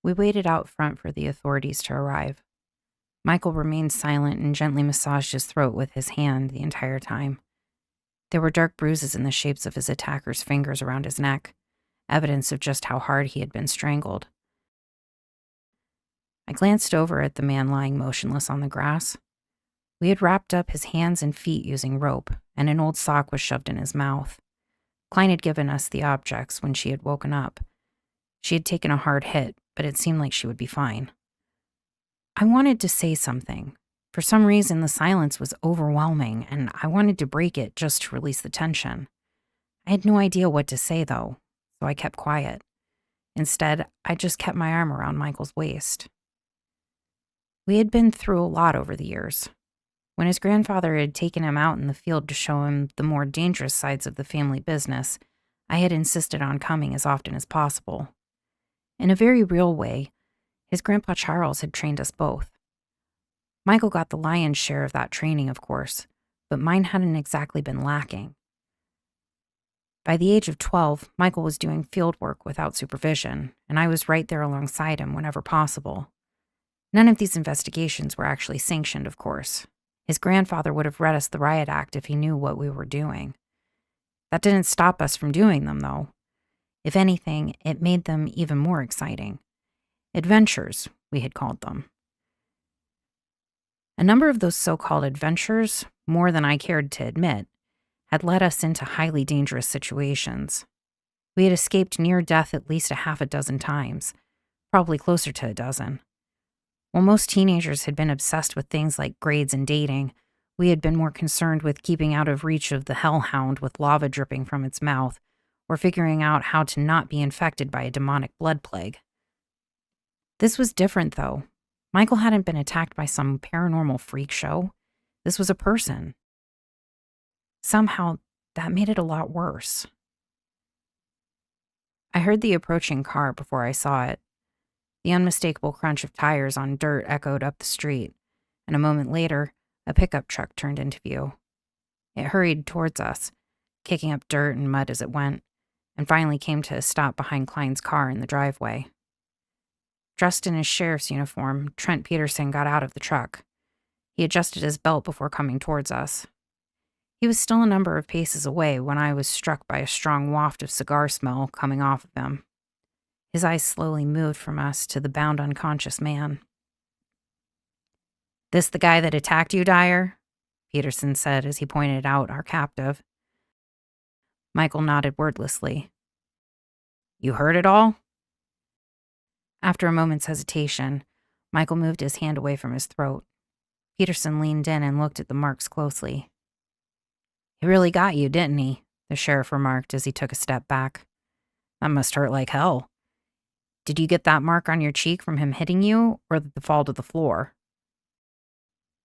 We waited out front for the authorities to arrive. Michael remained silent and gently massaged his throat with his hand the entire time. There were dark bruises in the shapes of his attacker's fingers around his neck, evidence of just how hard he had been strangled. I glanced over at the man lying motionless on the grass. We had wrapped up his hands and feet using rope, and an old sock was shoved in his mouth. Klein had given us the objects when she had woken up. She had taken a hard hit, but it seemed like she would be fine. I wanted to say something. For some reason, the silence was overwhelming, and I wanted to break it just to release the tension. I had no idea what to say, though, so I kept quiet. Instead, I just kept my arm around Michael's waist. We had been through a lot over the years. When his grandfather had taken him out in the field to show him the more dangerous sides of the family business, I had insisted on coming as often as possible. In a very real way, his grandpa Charles had trained us both. Michael got the lion's share of that training, of course, but mine hadn't exactly been lacking. By the age of 12, Michael was doing field work without supervision, and I was right there alongside him whenever possible. None of these investigations were actually sanctioned, of course. His grandfather would have read us the riot act if he knew what we were doing. That didn't stop us from doing them, though. If anything, it made them even more exciting. Adventures, we had called them. A number of those so-called adventures, more than I cared to admit, had led us into highly dangerous situations. We had escaped near death at least a half a dozen times, probably closer to a dozen. While most teenagers had been obsessed with things like grades and dating, we had been more concerned with keeping out of reach of the hellhound with lava dripping from its mouth, or figuring out how to not be infected by a demonic blood plague. This was different, though. Michael hadn't been attacked by some paranormal freak show. This was a person. Somehow, that made it a lot worse. I heard the approaching car before I saw it. The unmistakable crunch of tires on dirt echoed up the street, and a moment later, a pickup truck turned into view. It hurried towards us, kicking up dirt and mud as it went, and finally came to a stop behind Klein's car in the driveway. Dressed in his sheriff's uniform, Trent Peterson got out of the truck. He adjusted his belt before coming towards us. He was still a number of paces away when I was struck by a strong waft of cigar smell coming off of him. His eyes slowly moved from us to the bound unconscious man. "This the guy that attacked you, Dyer?" Peterson said as he pointed out our captive. Michael nodded wordlessly. "You heard it all?" After a moment's hesitation, Michael moved his hand away from his throat. Peterson leaned in and looked at the marks closely. "He really got you, didn't he?" the sheriff remarked as he took a step back. "That must hurt like hell. Did you get that mark on your cheek from him hitting you, or the fall to the floor?"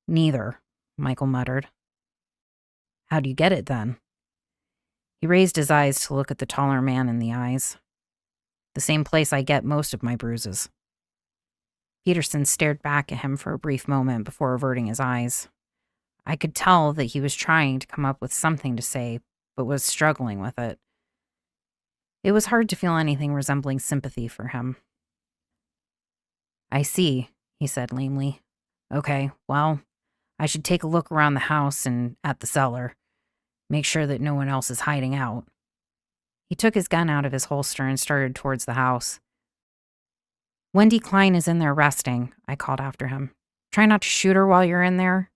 "Neither," Michael muttered. "How'd you get it, then?" He raised his eyes to look at the taller man in the eyes. "The same place I get most of my bruises." Peterson stared back at him for a brief moment before averting his eyes. I could tell that he was trying to come up with something to say, but was struggling with it. It was hard to feel anything resembling sympathy for him. "I see," he said lamely. "Okay, well, I should take a look around the house and at the cellar. Make sure that no one else is hiding out." He took his gun out of his holster and started towards the house. "Wendy Klein is in there resting," I called after him. "Try not to shoot her while you're in there."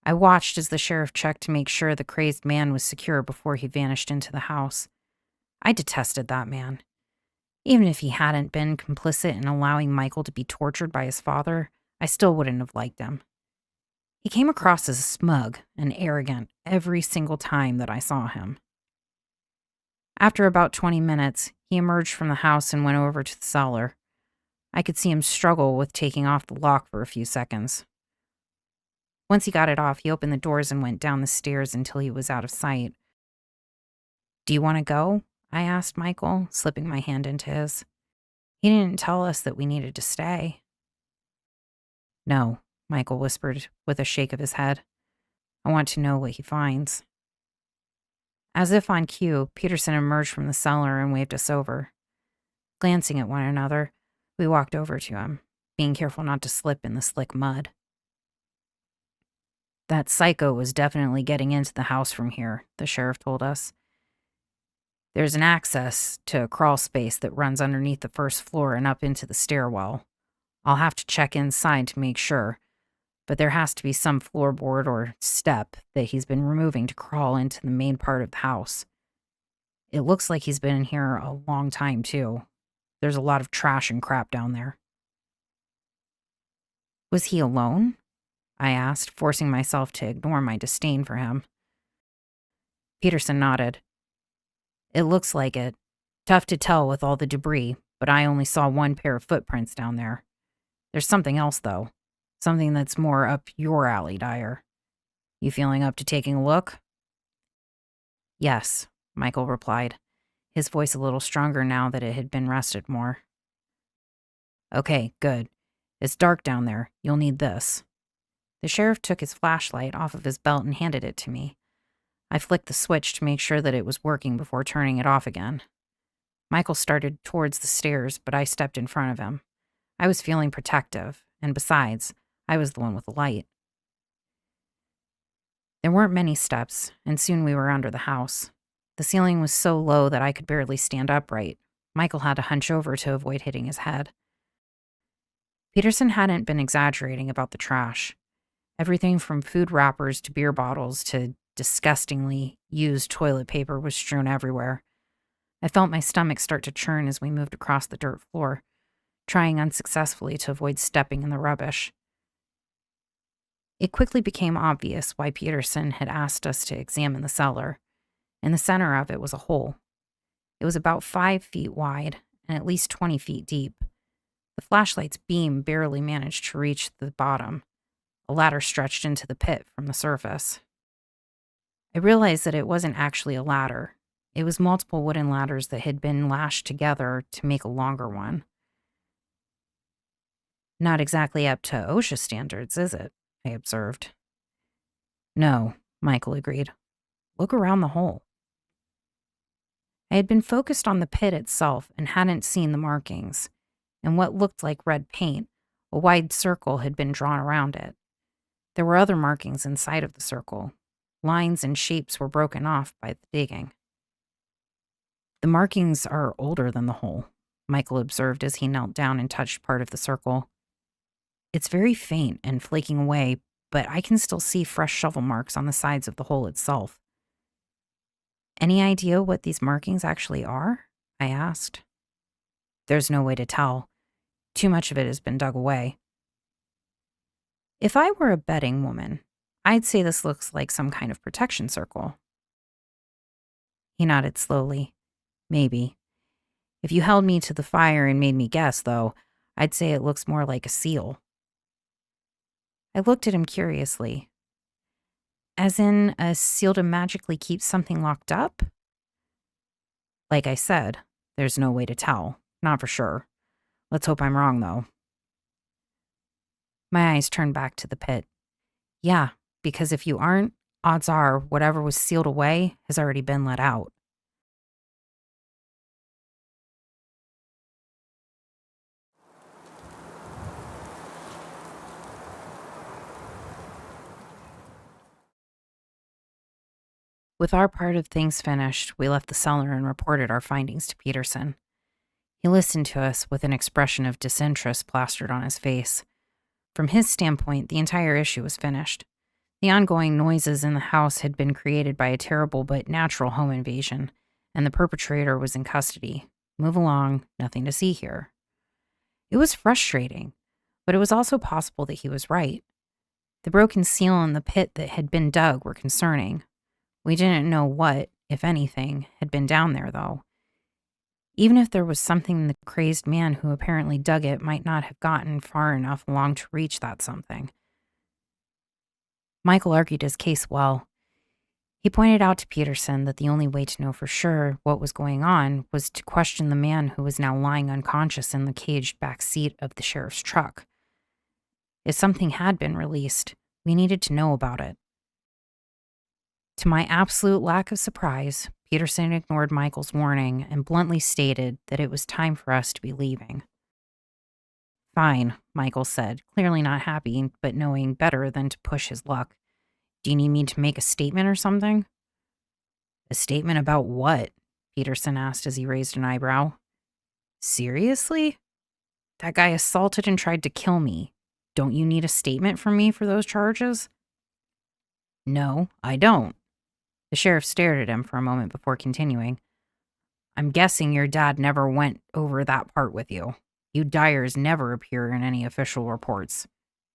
I watched as the sheriff checked to make sure the crazed man was secure before he vanished into the house. I detested that man. Even if he hadn't been complicit in allowing Michael to be tortured by his father, I still wouldn't have liked him. He came across as smug and arrogant every single time that I saw him. After about 20 minutes, he emerged from the house and went over to the cellar. I could see him struggle with taking off the lock for a few seconds. Once he got it off, he opened the doors and went down the stairs until he was out of sight. "Do you want to go?" I asked Michael, slipping my hand into his. He didn't tell us that we needed to stay. "No," Michael whispered with a shake of his head. "I want to know what he finds." As if on cue, Peterson emerged from the cellar and waved us over. Glancing at one another, we walked over to him, being careful not to slip in the slick mud. That psycho was definitely getting into the house from here, the sheriff told us. There's an access to a crawl space that runs underneath the first floor and up into the stairwell. I'll have to check inside to make sure, but there has to be some floorboard or step that he's been removing to crawl into the main part of the house. It looks like he's been in here a long time, too. There's a lot of trash and crap down there. Was he alone? I asked, forcing myself to ignore my disdain for him. Peterson nodded. It looks like it. Tough to tell with all the debris, but I only saw one pair of footprints down there. There's something else, though. Something that's more up your alley, Dyer. You feeling up to taking a look? Yes, Michael replied, his voice a little stronger now that it had been rested more. Okay, good. It's dark down there. You'll need this. The sheriff took his flashlight off of his belt and handed it to me. I flicked the switch to make sure that it was working before turning it off again. Michael started towards the stairs, but I stepped in front of him. I was feeling protective, and besides, I was the one with the light. There weren't many steps, and soon we were under the house. The ceiling was so low that I could barely stand upright. Michael had to hunch over to avoid hitting his head. Peterson hadn't been exaggerating about the trash. Everything from food wrappers to beer bottles to disgustingly used toilet paper was strewn everywhere. I felt my stomach start to churn as we moved across the dirt floor, trying unsuccessfully to avoid stepping in the rubbish. It quickly became obvious why Peterson had asked us to examine the cellar. In the center of it was a hole. It was about 5 feet wide and at least 20 feet deep. The flashlight's beam barely managed to reach the bottom. A ladder stretched into the pit from the surface. I realized that it wasn't actually a ladder. It was multiple wooden ladders that had been lashed together to make a longer one. Not exactly up to OSHA standards, is it? I observed. No, Michael agreed. Look around the hole. I had been focused on the pit itself and hadn't seen the markings. And what looked like red paint, a wide circle had been drawn around it. There were other markings inside of the circle. Lines and shapes were broken off by the digging. The markings are older than the hole, Michael observed as he knelt down and touched part of the circle. It's very faint and flaking away, but I can still see fresh shovel marks on the sides of the hole itself. Any idea what these markings actually are? I asked. There's no way to tell. Too much of it has been dug away. If I were a betting woman, I'd say this looks like some kind of protection circle. He nodded slowly. Maybe. If you held me to the fire and made me guess, though, I'd say it looks more like a seal. I looked at him curiously. As in, a seal to magically keep something locked up? Like I said, there's no way to tell. Not for sure. Let's hope I'm wrong, though. My eyes turned back to the pit. Yeah, because if you aren't, odds are whatever was sealed away has already been let out. With our part of things finished, we left the cellar and reported our findings to Peterson. He listened to us with an expression of disinterest plastered on his face. From his standpoint, the entire issue was finished. The ongoing noises in the house had been created by a terrible but natural home invasion, and the perpetrator was in custody. Move along, nothing to see here. It was frustrating, but it was also possible that he was right. The broken seal in the pit that had been dug were concerning. We didn't know what, if anything, had been down there, though. Even if there was something, the crazed man who apparently dug it might not have gotten far enough along to reach that something. Michael argued his case well. He pointed out to Peterson that the only way to know for sure what was going on was to question the man who was now lying unconscious in the caged back seat of the sheriff's truck. If something had been released, we needed to know about it. To my absolute lack of surprise, Peterson ignored Michael's warning and bluntly stated that it was time for us to be leaving. Fine, Michael said, clearly not happy, but knowing better than to push his luck. Do you need me to make a statement or something? A statement about what? Peterson asked as he raised an eyebrow. Seriously? That guy assaulted and tried to kill me. Don't you need a statement from me for those charges? No, I don't. The sheriff stared at him for a moment before continuing. I'm guessing your dad never went over that part with you. You Dyers never appear in any official reports.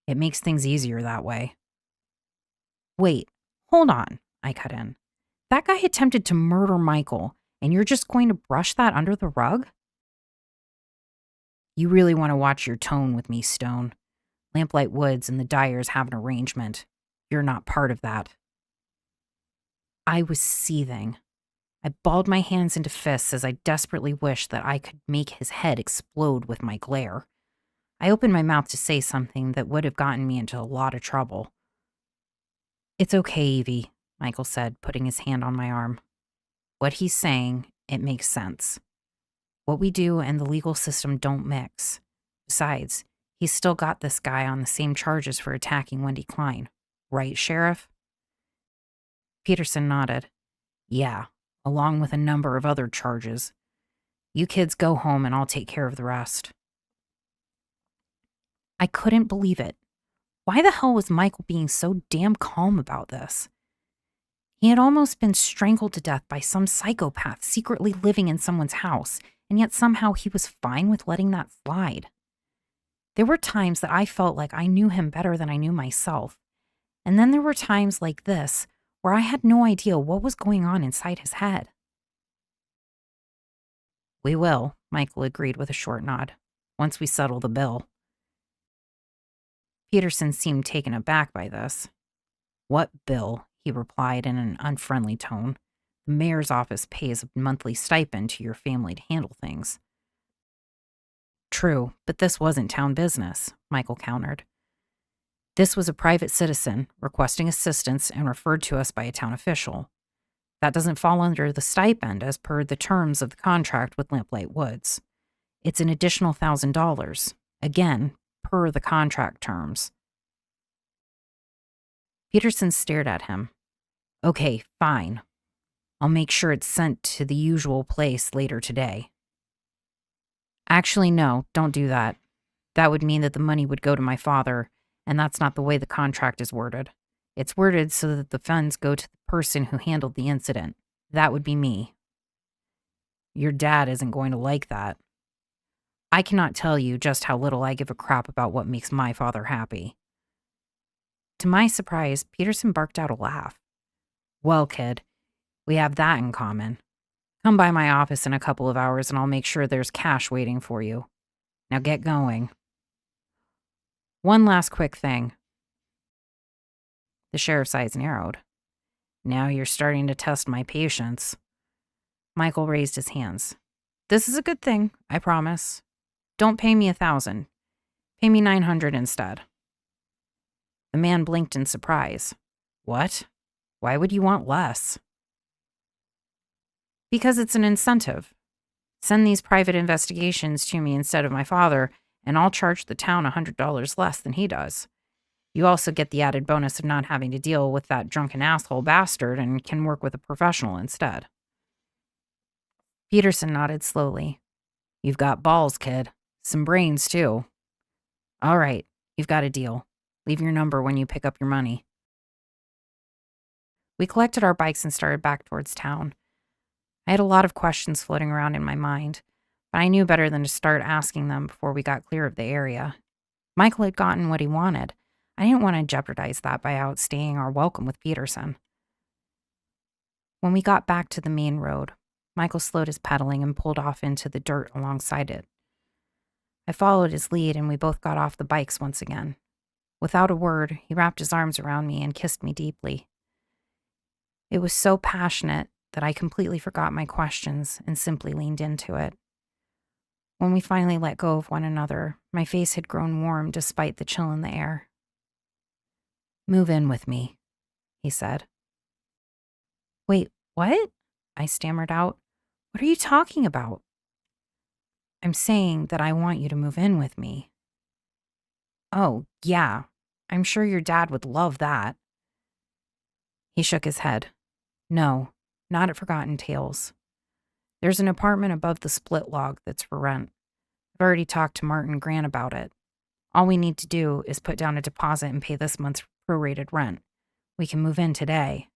It makes things easier that way. Wait, hold on, I cut in. That guy attempted to murder Michael, and you're just going to brush that under the rug? You really want to watch your tone with me, Stone. Lamplight Woods and the Dyers have an arrangement. You're not part of that. I was seething. I balled my hands into fists as I desperately wished that I could make his head explode with my glare. I opened my mouth to say something that would have gotten me into a lot of trouble. It's okay, Evie, Michael said, putting his hand on my arm. What he's saying, it makes sense. What we do and the legal system don't mix. Besides, he's still got this guy on the same charges for attacking Wendy Klein. Right, Sheriff? Peterson nodded. Yeah, along with a number of other charges. You kids go home and I'll take care of the rest. I couldn't believe it. Why the hell was Michael being so damn calm about this? He had almost been strangled to death by some psychopath secretly living in someone's house, and yet somehow he was fine with letting that slide. There were times that I felt like I knew him better than I knew myself, and then there were times like this where I had no idea what was going on inside his head. We will, Michael agreed with a short nod, once we settle the bill. Peterson seemed taken aback by this. What bill? He replied in an unfriendly tone. The mayor's office pays a monthly stipend to your family to handle things. True, but this wasn't town business, Michael countered. This was a private citizen requesting assistance and referred to us by a town official. That doesn't fall under the stipend as per the terms of the contract with Lamplight Woods. It's an additional $1,000, again, per the contract terms. Peterson stared at him. Okay, fine. I'll make sure it's sent to the usual place later today. Actually, no, don't do that. That would mean that the money would go to my father, and that's not the way the contract is worded. It's worded so that the funds go to the person who handled the incident. That would be me. Your dad isn't going to like that. I cannot tell you just how little I give a crap about what makes my father happy. To my surprise, Peterson barked out a laugh. Well, kid, we have that in common. Come by my office in a couple of hours and I'll make sure there's cash waiting for you. Now get going. One last quick thing. The sheriff's eyes narrowed. Now you're starting to test my patience. Michael raised his hands. This is a good thing, I promise. Don't pay me $1,000. Pay me $900 instead. The man blinked in surprise. What? Why would you want less? Because it's an incentive. Send these private investigations to me instead of my father, and I'll charge the town $100 less than he does. You also get the added bonus of not having to deal with that drunken asshole bastard and can work with a professional instead. Peterson nodded slowly. You've got balls, kid. Some brains, too. All right, you've got a deal. Leave your number when you pick up your money. We collected our bikes and started back towards town. I had a lot of questions floating around in my mind, but I knew better than to start asking them before we got clear of the area. Michael had gotten what he wanted. I didn't want to jeopardize that by outstaying our welcome with Peterson. When we got back to the main road, Michael slowed his pedaling and pulled off into the dirt alongside it. I followed his lead and we both got off the bikes once again. Without a word, he wrapped his arms around me and kissed me deeply. It was so passionate that I completely forgot my questions and simply leaned into it. When we finally let go of one another, my face had grown warm despite the chill in the air. Move in with me, he said. Wait, what? I stammered out. What are you talking about? I'm saying that I want you to move in with me. Oh, yeah. I'm sure your dad would love that. He shook his head. No, not at Forgotten Tales. There's an apartment above the split log that's for rent. I've already talked to Martin Grant about it. All we need to do is put down a deposit and pay this month's prorated rent. We can move in today.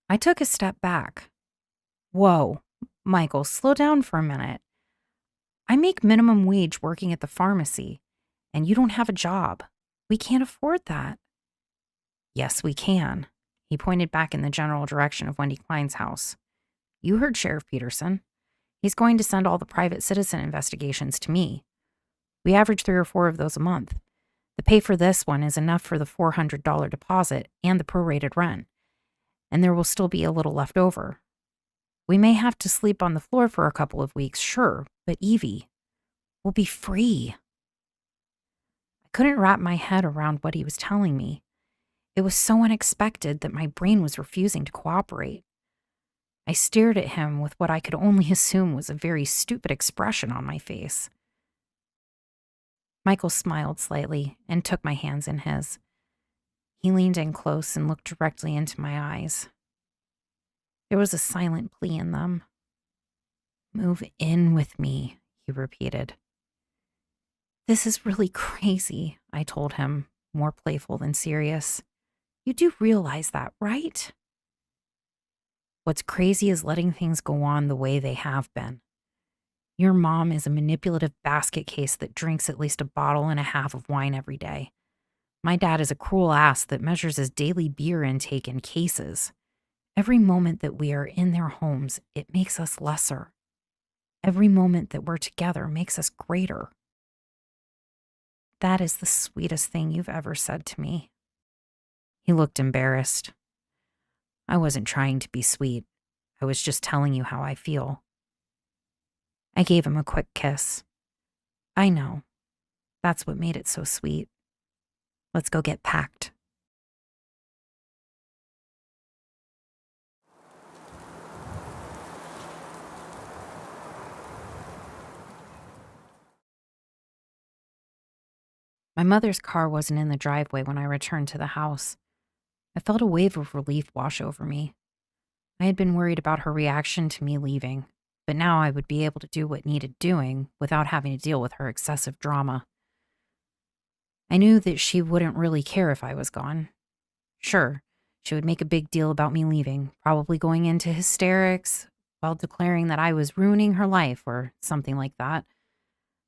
I took a step back. Whoa, Michael, slow down for a minute. I make minimum wage working at the pharmacy, and you don't have a job. We can't afford that. Yes, we can. He pointed back in the general direction of Wendy Klein's house. You heard Sheriff Peterson. He's going to send all the private citizen investigations to me. We average 3 or 4 of those a month. The pay for this one is enough for the $400 deposit and the prorated rent, and there will still be a little left over. We may have to sleep on the floor for a couple of weeks, sure, but Evie, we'll be free. I couldn't wrap my head around what he was telling me. It was so unexpected that my brain was refusing to cooperate. I stared at him with what I could only assume was a very stupid expression on my face. Michael smiled slightly and took my hands in his. He leaned in close and looked directly into my eyes. There was a silent plea in them. Move in with me, he repeated. This is really crazy, I told him, more playful than serious. You do realize that, right? What's crazy is letting things go on the way they have been. Your mom is a manipulative basket case that drinks at least 1.5 bottles of wine every day. My dad is a cruel ass that measures his daily beer intake in cases. Every moment that we are in their homes, it makes us lesser. Every moment that we're together makes us greater. That is the sweetest thing you've ever said to me. He looked embarrassed. I wasn't trying to be sweet. I was just telling you how I feel. I gave him a quick kiss. I know. That's what made it so sweet. Let's go get packed. My mother's car wasn't in the driveway when I returned to the house. I felt a wave of relief wash over me. I had been worried about her reaction to me leaving, but now I would be able to do what needed doing without having to deal with her excessive drama. I knew that she wouldn't really care if I was gone. Sure, she would make a big deal about me leaving, probably going into hysterics while declaring that I was ruining her life or something like that.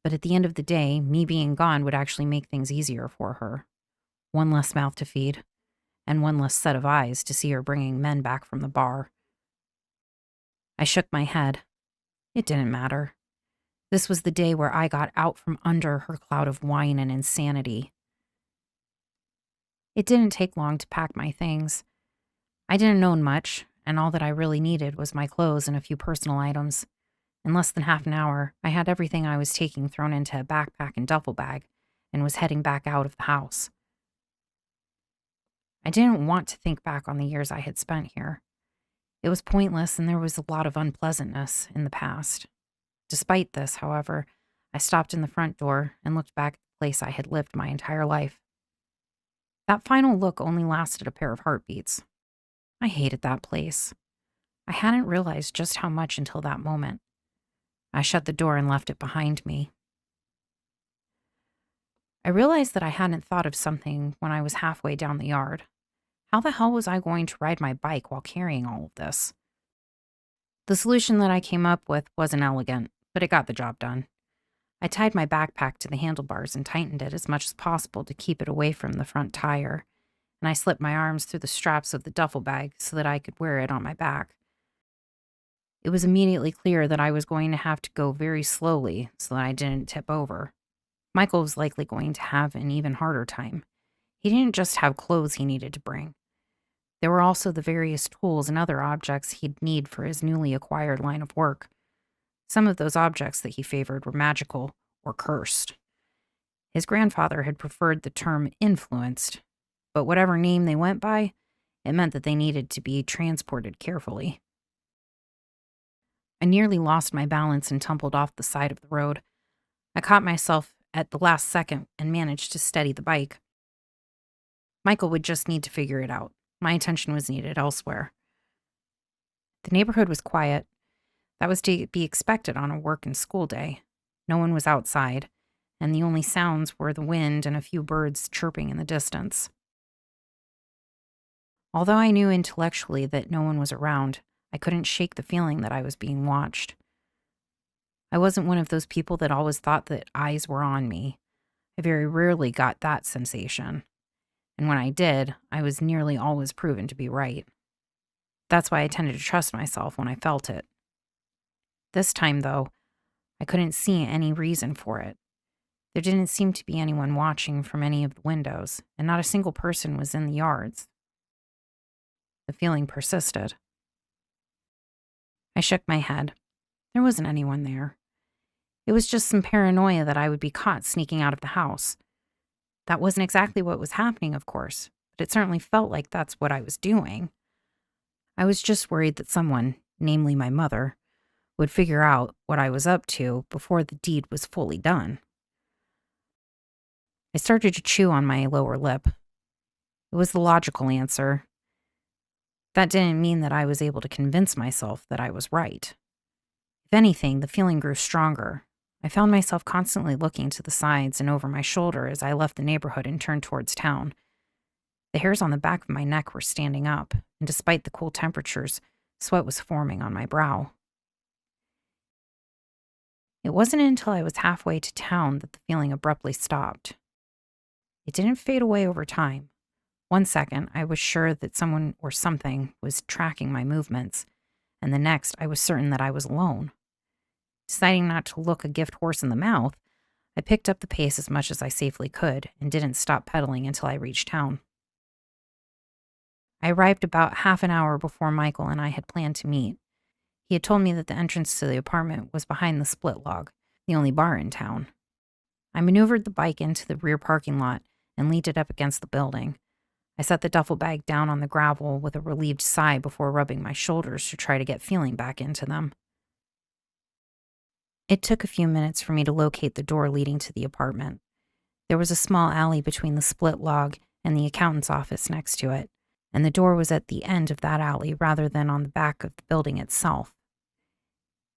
But at the end of the day, me being gone would actually make things easier for her. One less mouth to feed, and one less set of eyes to see her bringing men back from the bar. I shook my head. It didn't matter. This was the day where I got out from under her cloud of wine and insanity. It didn't take long to pack my things. I didn't own much, and all that I really needed was my clothes and a few personal items. In less than half an hour, I had everything I was taking thrown into a backpack and duffel bag and was heading back out of the house. I didn't want to think back on the years I had spent here. It was pointless, and there was a lot of unpleasantness in the past. Despite this, however, I stopped in the front door and looked back at the place I had lived my entire life. That final look only lasted a pair of heartbeats. I hated that place. I hadn't realized just how much until that moment. I shut the door and left it behind me. I realized that I hadn't thought of something when I was halfway down the yard. How the hell was I going to ride my bike while carrying all of this? The solution that I came up with wasn't elegant, but it got the job done. I tied my backpack to the handlebars and tightened it as much as possible to keep it away from the front tire, and I slipped my arms through the straps of the duffel bag so that I could wear it on my back. It was immediately clear that I was going to have to go very slowly so that I didn't tip over. Michael was likely going to have an even harder time. He didn't just have clothes he needed to bring. There were also the various tools and other objects he'd need for his newly acquired line of work. Some of those objects that he favored were magical or cursed. His grandfather had preferred the term influenced, but whatever name they went by, It meant that they needed to be transported carefully. I nearly lost my balance and tumbled off the side of the road. I caught myself at the last second and managed to steady the bike. Michael would just need to figure it out. My attention was needed elsewhere. The neighborhood was quiet. That was to be expected on a work and school day. No one was outside, and the only sounds were the wind and a few birds chirping in the distance. Although I knew intellectually that no one was around, I couldn't shake the feeling that I was being watched. I wasn't one of those people that always thought that eyes were on me. I very rarely got that sensation. And when I did, I was nearly always proven to be right. That's why I tended to trust myself when I felt it. This time, though, I couldn't see any reason for it. There didn't seem to be anyone watching from any of the windows, and not a single person was in the yards. The feeling persisted. I shook my head. There wasn't anyone there. It was just some paranoia that I would be caught sneaking out of the house. That wasn't exactly what was happening, of course, but it certainly felt like that's what I was doing. I was just worried that someone, namely my mother, would figure out what I was up to before the deed was fully done. I started to chew on my lower lip. It was the logical answer. That didn't mean that I was able to convince myself that I was right. If anything, the feeling grew stronger. I found myself constantly looking to the sides and over my shoulder as I left the neighborhood and turned towards town. The hairs on the back of my neck were standing up, and despite the cool temperatures, sweat was forming on my brow. It wasn't until I was halfway to town that the feeling abruptly stopped. It didn't fade away over time. One second, I was sure that someone or something was tracking my movements, and the next, I was certain that I was alone. Deciding not to look a gift horse in the mouth, I picked up the pace as much as I safely could and didn't stop pedaling until I reached town. I arrived about half an hour before Michael and I had planned to meet. He had told me that the entrance to the apartment was behind the split log, the only bar in town. I maneuvered the bike into the rear parking lot and leaned it up against the building. I set the duffel bag down on the gravel with a relieved sigh before rubbing my shoulders to try to get feeling back into them. It took a few minutes for me to locate the door leading to the apartment. There was a small alley between the split log and the accountant's office next to it, and the door was at the end of that alley rather than on the back of the building itself.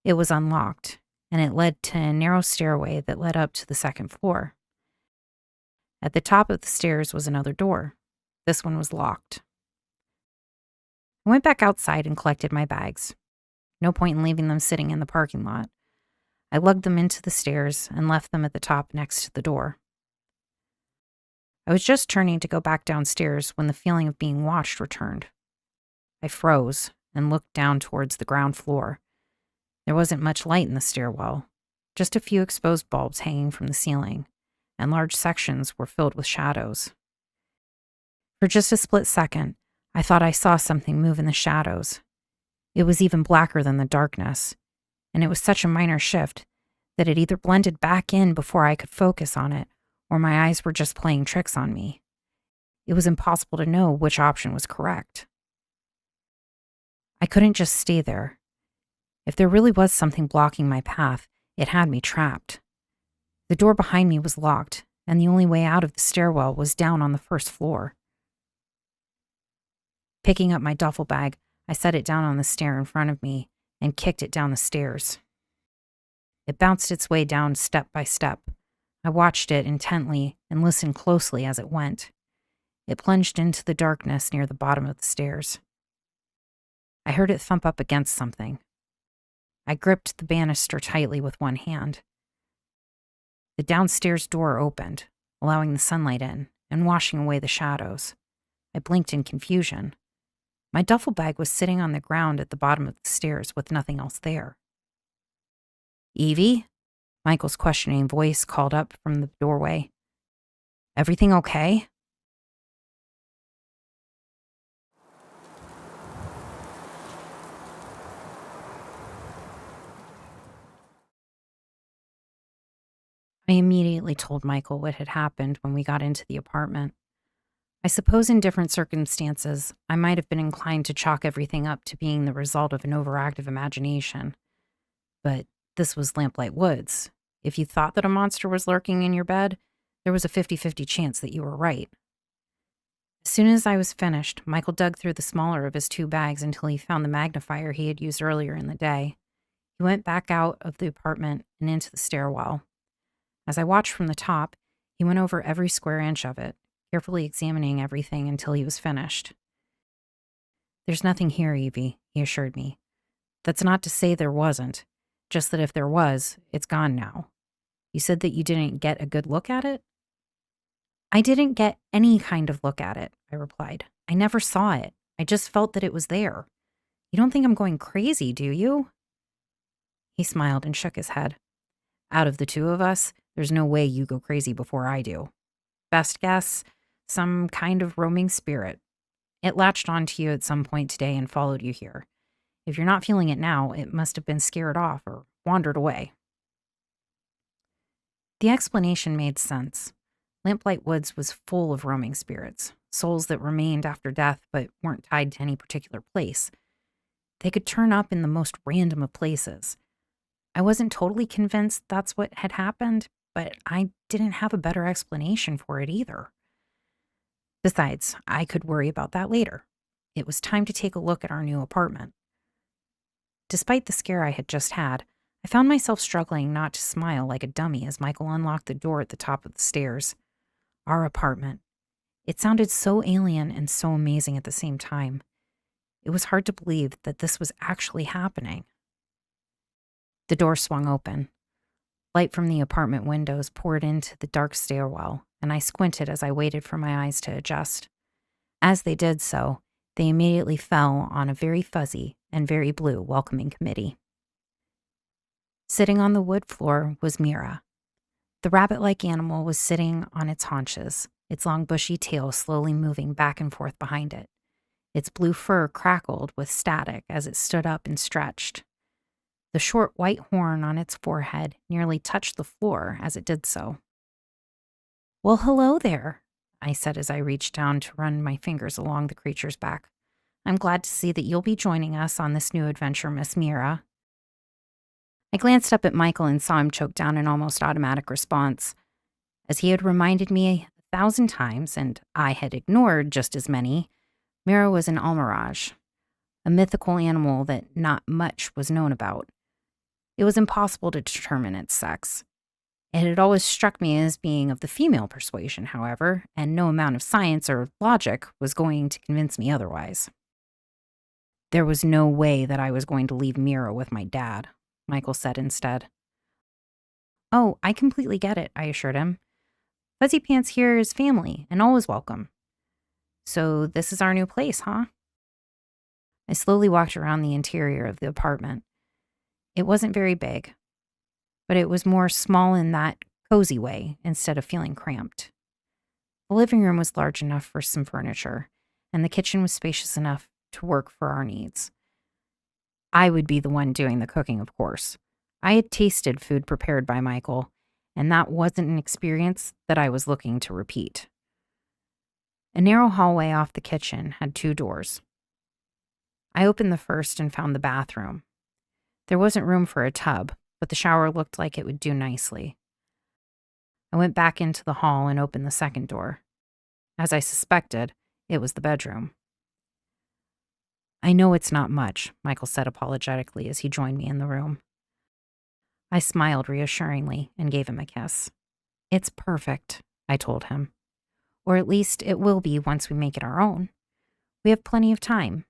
It was unlocked, and it led to a narrow stairway that led up to the second floor. At the top of the stairs was another door. This one was locked. I went back outside and collected my bags. No point in leaving them sitting in the parking lot. I lugged them into the stairs and left them at the top next to the door. I was just turning to go back downstairs when the feeling of being watched returned. I froze and looked down towards the ground floor. There wasn't much light in the stairwell, just a few exposed bulbs hanging from the ceiling, and large sections were filled with shadows. For just a split second, I thought I saw something move in the shadows. It was even blacker than the darkness, and it was such a minor shift that it either blended back in before I could focus on it, or my eyes were just playing tricks on me. It was impossible to know which option was correct. I couldn't just stay there. If there really was something blocking my path, it had me trapped. The door behind me was locked, and the only way out of the stairwell was down on the first floor. Picking up my duffel bag, I set it down on the stair in front of me and kicked it down the stairs. It bounced its way down step by step. I watched it intently and listened closely as it went. It plunged into the darkness near the bottom of the stairs. I heard it thump up against something. I gripped the banister tightly with one hand. The downstairs door opened, allowing the sunlight in and washing away the shadows. I blinked in confusion. My duffel bag was sitting on the ground at the bottom of the stairs with nothing else there. "Evie?" Michael's questioning voice called up from the doorway. "Everything okay?" I immediately told Michael what had happened when we got into the apartment. I suppose in different circumstances, I might have been inclined to chalk everything up to being the result of an overactive imagination. But this was Lamplight Woods. If you thought that a monster was lurking in your bed, there was a 50-50 chance that you were right. As soon as I was finished, Michael dug through the smaller of his 2 bags until he found the magnifier he had used earlier in the day. He went back out of the apartment and into the stairwell. As I watched from the top, he went over every square inch of it, carefully examining everything until he was finished. "There's nothing here, Evie," he assured me. "That's not to say there wasn't, just that if there was, it's gone now. You said that you didn't get a good look at it?" "I didn't get any kind of look at it," I replied. "I never saw it. I just felt that it was there. You don't think I'm going crazy, do you?" He smiled and shook his head. "Out of the 2 of us, there's no way you go crazy before I do. Best guess, some kind of roaming spirit. It latched onto you at some point today and followed you here. If you're not feeling it now, it must have been scared off or wandered away." The explanation made sense. Lamplight Woods was full of roaming spirits, souls that remained after death but weren't tied to any particular place. They could turn up in the most random of places. I wasn't totally convinced that's what had happened, but I didn't have a better explanation for it either. Besides, I could worry about that later. It was time to take a look at our new apartment. Despite the scare I had just had, I found myself struggling not to smile like a dummy as Michael unlocked the door at the top of the stairs. Our apartment. It sounded so alien and so amazing at the same time. It was hard to believe that this was actually happening. The door swung open. Light from the apartment windows poured into the dark stairwell, and I squinted as I waited for my eyes to adjust. As they did so, they immediately fell on a very fuzzy and very blue welcoming committee. Sitting on the wood floor was Mira. The rabbit-like animal was sitting on its haunches, its long bushy tail slowly moving back and forth behind it. Its blue fur crackled with static as it stood up and stretched. The short white horn on its forehead nearly touched the floor as it did so. "Well, hello there," I said as I reached down to run my fingers along the creature's back. "I'm glad to see that you'll be joining us on this new adventure, Miss Mira." I glanced up at Michael and saw him choke down an almost automatic response. As he had reminded me 1,000 times, and I had ignored just as many, Mira was an almirage, a mythical animal that not much was known about. It was impossible to determine its sex. It had always struck me as being of the female persuasion, however, and no amount of science or logic was going to convince me otherwise. "There was no way that I was going to leave Mira with my dad," Michael said instead. "Oh, I completely get it," I assured him. "Fuzzy Pants here is family and always welcome. So this is our new place, huh?" I slowly walked around the interior of the apartment. It wasn't very big, but it was more small in that cozy way instead of feeling cramped. The living room was large enough for some furniture, and the kitchen was spacious enough to work for our needs. I would be the one doing the cooking, of course. I had tasted food prepared by Michael, and that wasn't an experience that I was looking to repeat. A narrow hallway off the kitchen had 2 doors. I opened the first and found the bathroom. There wasn't room for a tub, but the shower looked like it would do nicely. I went back into the hall and opened the second door. As I suspected, it was the bedroom. "I know it's not much," Michael said apologetically as he joined me in the room. I smiled reassuringly and gave him a kiss. "It's perfect," I told him. "Or at least it will be once we make it our own. We have plenty of time.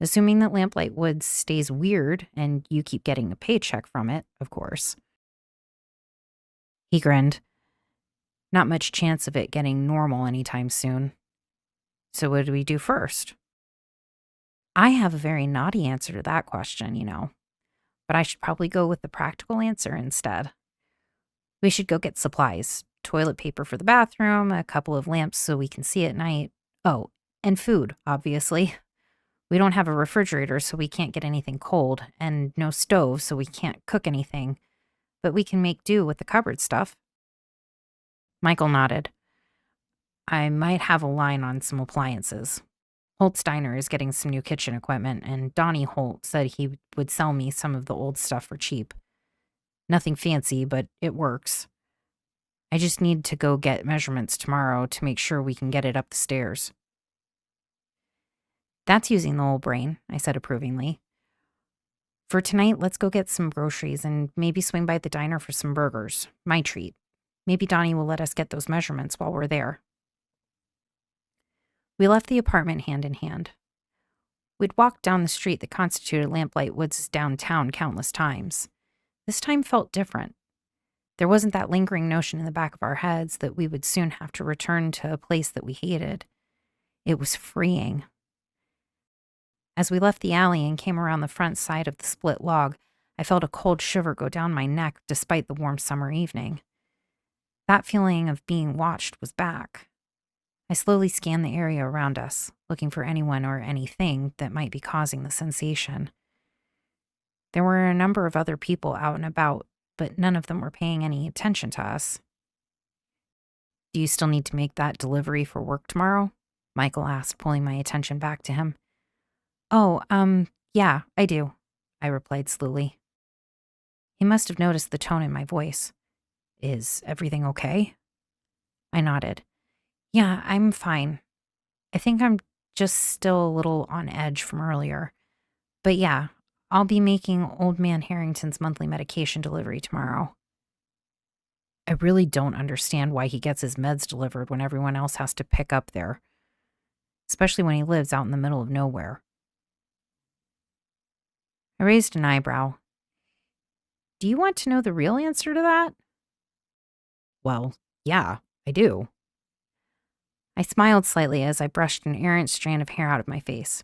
Assuming that Lamplight Woods stays weird and you keep getting a paycheck from it, of course." He grinned. "Not much chance of it getting normal anytime soon. So what do we do first?" I have a very naughty answer to that question, but I should probably go with the practical answer instead. We should go get supplies. Toilet paper for the bathroom, a couple of lamps so we can see at night. Oh, and food, obviously. We don't have a refrigerator, so we can't get anything cold, and no stove, so we can't cook anything. But we can make do with the cupboard stuff." Michael nodded. I might have a line on some appliances. Holt's Diner is getting some new kitchen equipment, and Donnie Holt said he would sell me some of the old stuff for cheap. Nothing fancy, but it works. I just need to go get measurements tomorrow to make sure we can get it up the stairs. That's using the old brain, I said approvingly. For tonight, let's go get some groceries and maybe swing by the diner for some burgers. My treat. Maybe Donnie will let us get those measurements while we're there. We left the apartment hand in hand. We'd walked down the street that constituted Lamplight Woods' downtown countless times. This time felt different. There wasn't that lingering notion in the back of our heads that we would soon have to return to a place that we hated. It was freeing. As we left the alley and came around the front side of the split log, I felt a cold shiver go down my neck despite the warm summer evening. That feeling of being watched was back. I slowly scanned the area around us, looking for anyone or anything that might be causing the sensation. There were a number of other people out and about, but none of them were paying any attention to us. Do you still need to make that delivery for work tomorrow? Michael asked, pulling my attention back to him. Oh, yeah, I do, I replied slowly. He must have noticed the tone in my voice. Is everything okay? I nodded. Yeah, I'm fine. I think I'm just still a little on edge from earlier. But yeah, I'll be making Old Man Harrington's monthly medication delivery tomorrow. I really don't understand why he gets his meds delivered when everyone else has to pick up there, especially when he lives out in the middle of nowhere. I raised an eyebrow. Do you want to know the real answer to that? Well, yeah, I do. I smiled slightly as I brushed an errant strand of hair out of my face.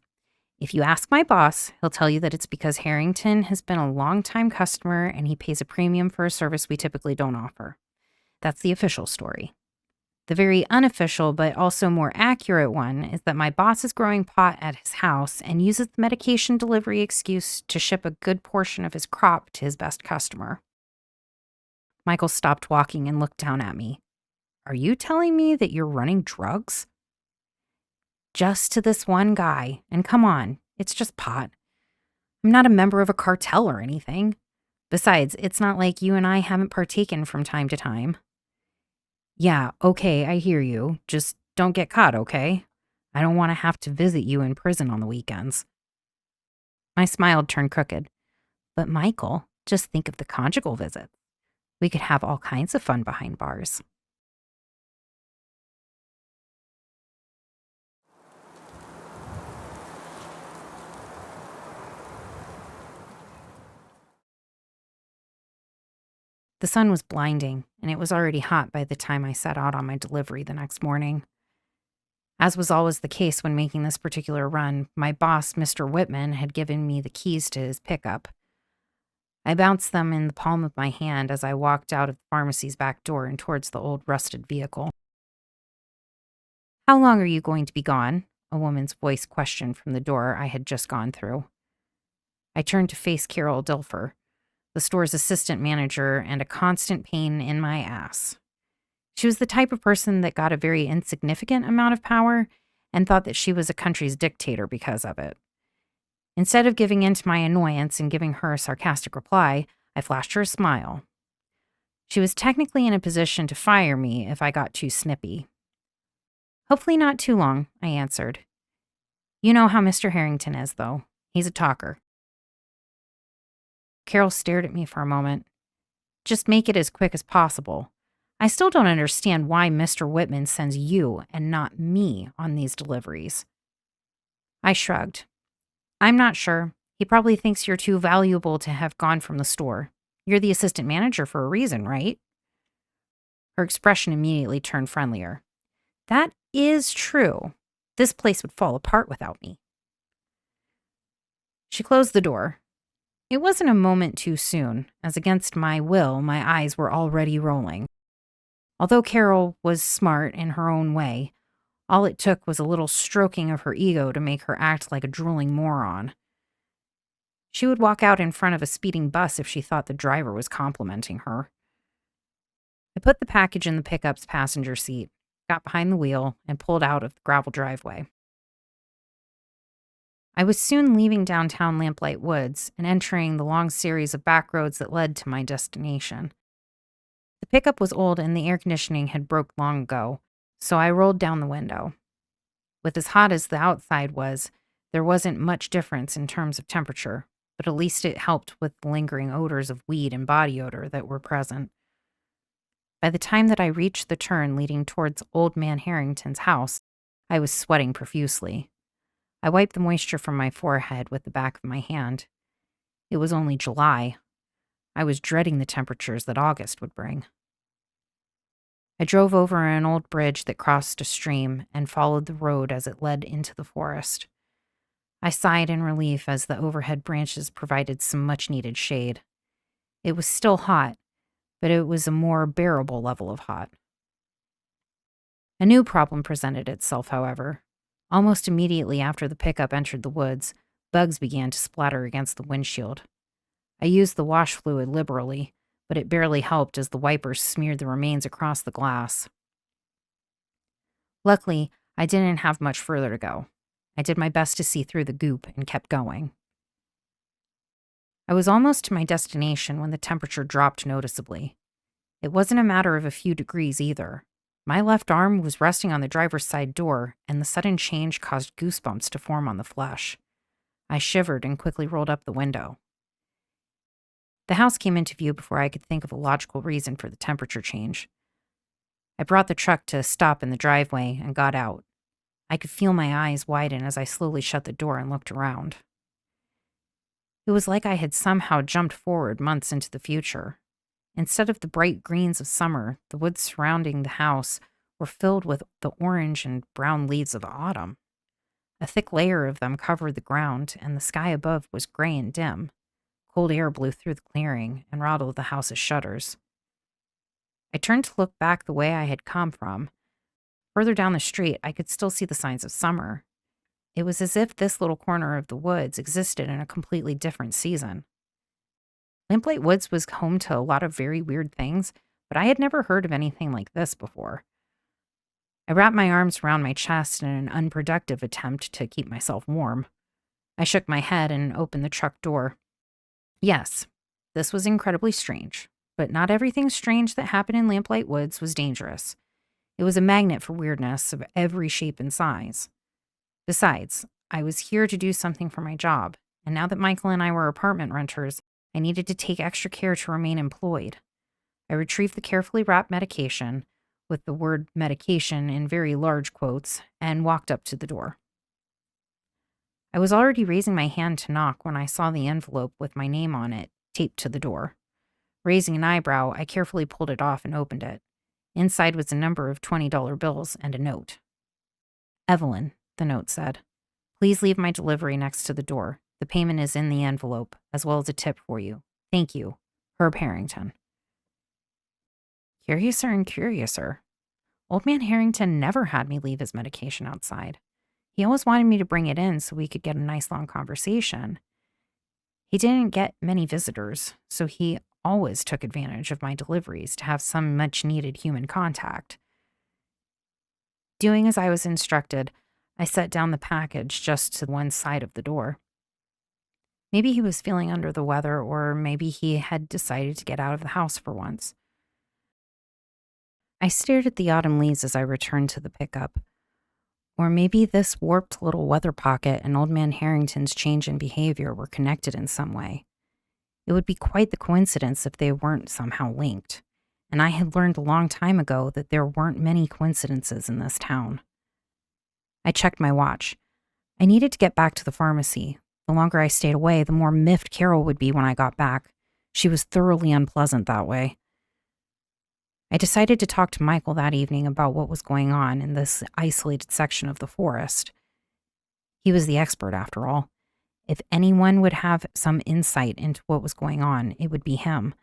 If you ask my boss, he'll tell you that it's because Harrington has been a long-time customer and he pays a premium for a service we typically don't offer. That's the official story. The very unofficial but also more accurate one is that my boss is growing pot at his house and uses the medication delivery excuse to ship a good portion of his crop to his best customer. Michael stopped walking and looked down at me. Are you telling me that you're running drugs? Just to this one guy, and come on, it's just pot. I'm not a member of a cartel or anything. Besides, it's not like you and I haven't partaken from time to time. Yeah, okay, I hear you. Just don't get caught, okay? I don't want to have to visit you in prison on the weekends. My smile turned crooked. But Michael, just think of the conjugal visit. We could have all kinds of fun behind bars. The sun was blinding, and it was already hot by the time I set out on my delivery the next morning. As was always the case when making this particular run, my boss, Mr. Whitman, had given me the keys to his pickup. I bounced them in the palm of my hand as I walked out of the pharmacy's back door and towards the old rusted vehicle. How long are you going to be gone? A woman's voice questioned from the door I had just gone through. I turned to face Carol Dilfer, the store's assistant manager and a constant pain in my ass. She was the type of person that got a very insignificant amount of power and thought that she was a country's dictator because of it. Instead of giving in to my annoyance and giving her a sarcastic reply, I flashed her a smile. She was technically in a position to fire me if I got too snippy. Hopefully not too long, I answered. You know how Mr. Harrington is, though. He's a talker. Carol stared at me for a moment. Just make it as quick as possible. I still don't understand why Mr. Whitman sends you and not me on these deliveries. I shrugged. I'm not sure. He probably thinks you're too valuable to have gone from the store. You're the assistant manager for a reason, right? Her expression immediately turned friendlier. That is true. This place would fall apart without me. She closed the door. It wasn't a moment too soon, as against my will, my eyes were already rolling. Although Carol was smart in her own way, all it took was a little stroking of her ego to make her act like a drooling moron. She would walk out in front of a speeding bus if she thought the driver was complimenting her. I put the package in the pickup's passenger seat. got behind the wheel, and pulled out of the gravel driveway. I was soon leaving downtown Lamplight Woods and entering the long series of back roads that led to my destination. The pickup was old and the air conditioning had broke long ago, so I rolled down the window. With as hot as the outside was, there wasn't much difference in terms of temperature, but at least it helped with the lingering odors of weed and body odor that were present. By the time that I reached the turn leading towards Old Man Harrington's house, I was sweating profusely. I wiped the moisture from my forehead with the back of my hand. It was only July. I was dreading the temperatures that August would bring. I drove over an old bridge that crossed a stream and followed the road as it led into the forest. I sighed in relief as the overhead branches provided some much-needed shade. It was still hot, but it was a more bearable level of hot. A new problem presented itself, however. Almost immediately after the pickup entered the woods, bugs began to splatter against the windshield. I used the wash fluid liberally, but it barely helped as the wipers smeared the remains across the glass. Luckily, I didn't have much further to go. I did my best to see through the goop and kept going. I was almost to my destination when the temperature dropped noticeably. It wasn't a matter of a few degrees either. My left arm was resting on the driver's side door, and the sudden change caused goosebumps to form on the flesh. I shivered and quickly rolled up the window. The house came into view before I could think of a logical reason for the temperature change. I brought the truck to a stop in the driveway and got out. I could feel my eyes widen as I slowly shut the door and looked around. It was like I had somehow jumped forward months into the future. Instead of the bright greens of summer, the woods surrounding the house were filled with the orange and brown leaves of autumn. A thick layer of them covered the ground, and the sky above was gray and dim. Cold air blew through the clearing and rattled the house's shutters. I turned to look back the way I had come from. Further down the street, I could still see the signs of summer. It was as if this little corner of the woods existed in a completely different season. Lamplight Woods was home to a lot of very weird things, but I had never heard of anything like this before. I wrapped my arms around my chest in an unproductive attempt to keep myself warm. I shook my head and opened the truck door. Yes, this was incredibly strange, but not everything strange that happened in Lamplight Woods was dangerous. It was a magnet for weirdness of every shape and size. Besides, I was here to do something for my job, and now that Michael and I were apartment renters, I needed to take extra care to remain employed. I retrieved the carefully wrapped medication, with the word medication in very large quotes, and walked up to the door. I was already raising my hand to knock when I saw the envelope with my name on it taped to the door. Raising an eyebrow, I carefully pulled it off and opened it. Inside was a number of $20 bills and a note. Evelyn, the note said, please leave my delivery next to the door. The payment is in the envelope, as well as a tip for you. Thank you, Herb Harrington. Curiouser and curiouser. Old Man Harrington never had me leave his medication outside. He always wanted me to bring it in so we could get a nice long conversation. He didn't get many visitors, so he always took advantage of my deliveries to have some much-needed human contact. Doing as I was instructed, I set down the package just to one side of the door. Maybe he was feeling under the weather, or maybe he had decided to get out of the house for once. I stared at the autumn leaves as I returned to the pickup. Or maybe this warped little weather pocket and Old Man Harrington's change in behavior were connected in some way. It would be quite the coincidence if they weren't somehow linked, and I had learned a long time ago that there weren't many coincidences in this town. I checked my watch. I needed to get back to the pharmacy. The longer I stayed away, the more miffed Carol would be when I got back. She was thoroughly unpleasant that way. I decided to talk to Michael that evening about what was going on in this isolated section of the forest. He was the expert, after all. If anyone would have some insight into what was going on, it would be him.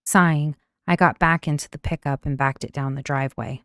Sighing, I got back into the pickup and backed it down the driveway.